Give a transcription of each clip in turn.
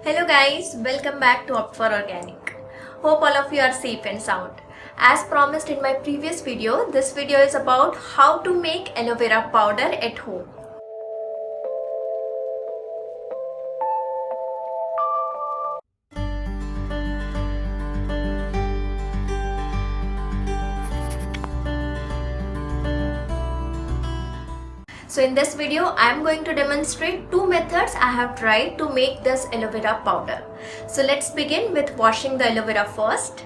Hello guys, welcome back to Opt for Organic. Hope all of you are safe and sound. As promised in my previous video, this video is about how to make aloe vera powder at home. So in this video, I am going to demonstrate two methods I have tried to make this aloe vera powder. So let's begin with washing the aloe vera first.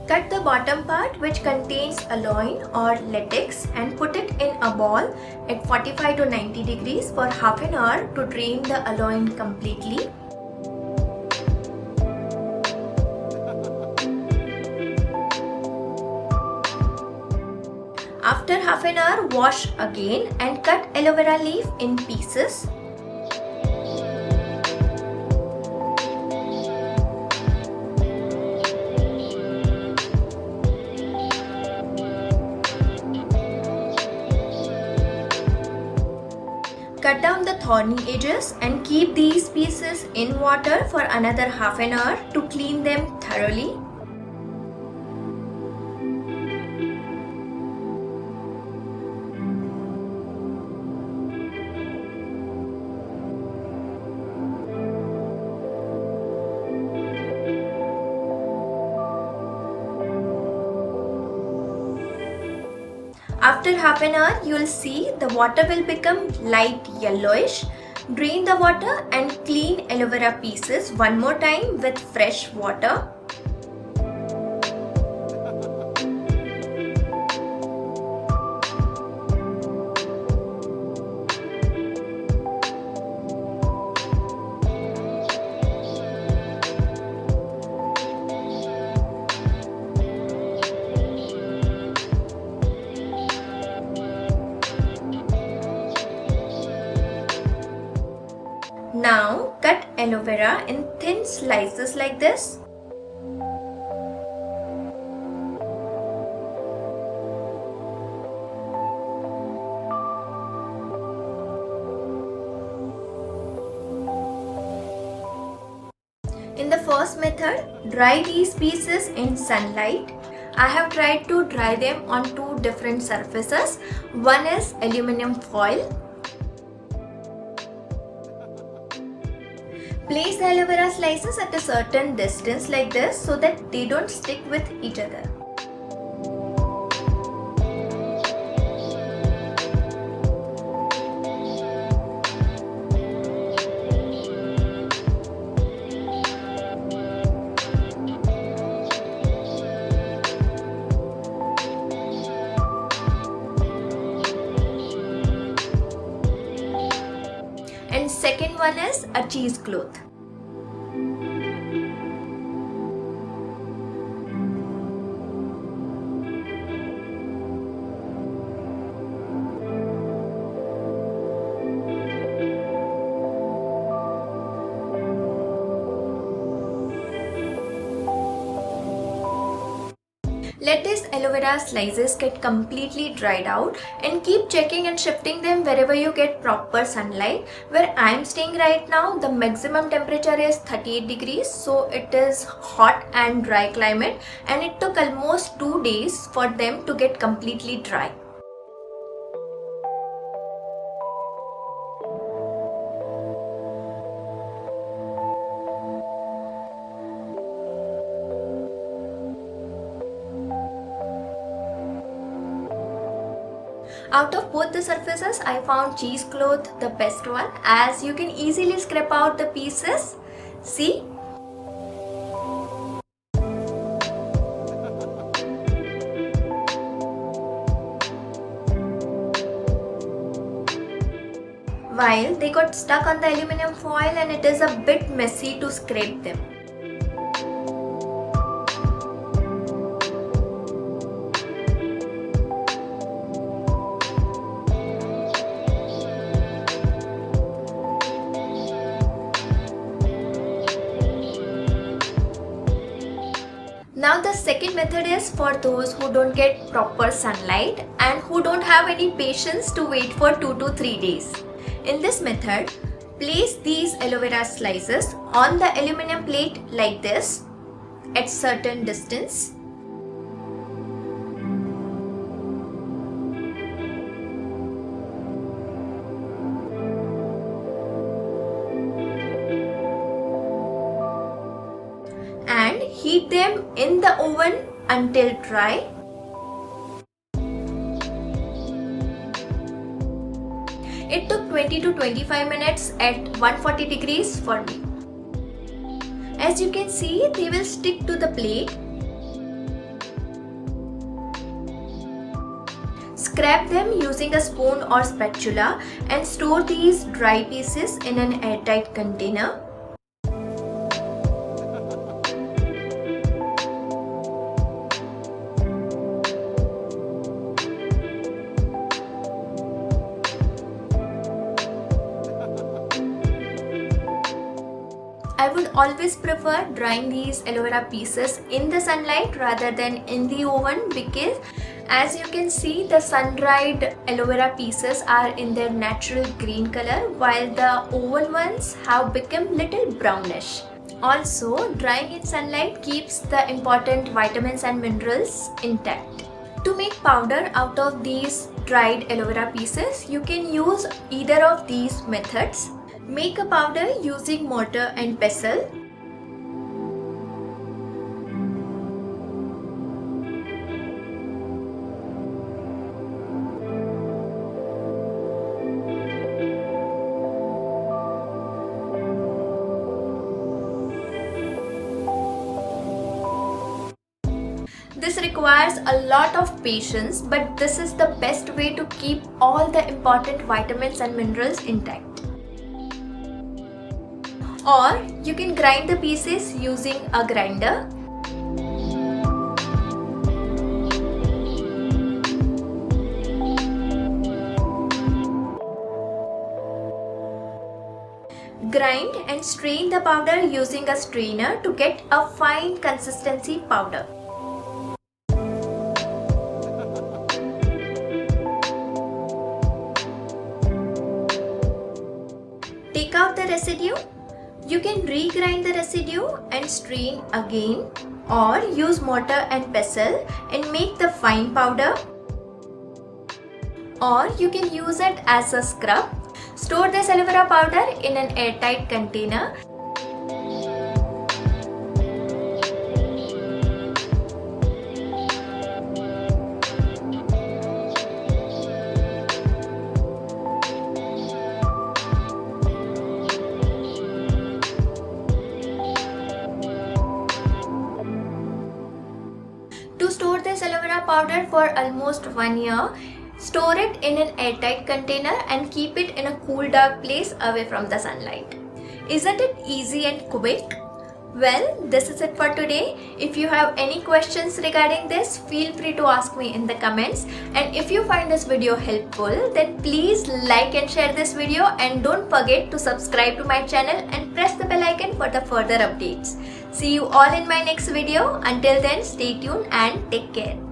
Cut the bottom part which contains aloin or latex and put it in a ball at 45 to 90 degrees for half an hour to drain the aloin completely. After half an hour, wash again and cut aloe vera leaf in pieces. Cut down the thorny edges and keep these pieces in water for another half an hour to clean them thoroughly. After half an hour, you will see the water will become light yellowish. Drain the water and clean aloe vera pieces one more time with fresh water. Now cut aloe vera in thin slices like this. In the first method, dry these pieces in sunlight. I have tried to dry them on two different surfaces. One is aluminum foil. Place the aloe vera slices at a certain distance like this so that they don't stick with each other. And second one is a cheesecloth. Let these aloe vera slices get completely dried out and keep checking and shifting them wherever you get proper sunlight. Where I am staying right now, the maximum temperature is 38 degrees, so it is hot and dry climate, and it took almost 2 days for them to get completely dry. Out of both the surfaces, I found cheesecloth the best one, as you can easily scrape out the pieces. See? While they got stuck on the aluminum foil and it is a bit messy to scrape them. the second method is for those who don't get proper sunlight and who don't have any patience to wait for 2 to 3 days. In this method, place these aloe vera slices on the aluminum plate like this at certain distance. And heat them in the oven until dry. It took 20 to 25 minutes at 140 degrees for me. As you can see, they will stick to the plate. Scrape them using a spoon or spatula and store these dry pieces in an airtight container. I would always prefer drying these aloe vera pieces in the sunlight rather than in the oven, because as you can see, the sun-dried aloe vera pieces are in their natural green color, while the oven ones have become little brownish. Also, drying in sunlight keeps the important vitamins and minerals intact. To make powder out of these dried aloe vera pieces, you can use either of these methods. Make a powder using mortar and pestle. This requires a lot of patience, but this is the best way to keep all the important vitamins and minerals intact. Or you can grind the pieces using a grinder. Grind and strain the powder using a strainer to get a fine consistency powder. Take out the residue. You can regrind the residue and strain again, or use mortar and pestle and make the fine powder. Or you can use it as a scrub. Store this aloe vera powder in an airtight container. To store this aloe vera powder for almost 1 year, store it in an airtight container and keep it in a cool, dark place away from the sunlight. Isn't it easy and quick? Well, this is it for today. If you have any questions regarding this, feel free to ask me in the comments. And if you find this video helpful, then please like and share this video, and don't forget to subscribe to my channel and press the bell icon for the further updates. See you all in my next video. Until then, stay tuned and take care.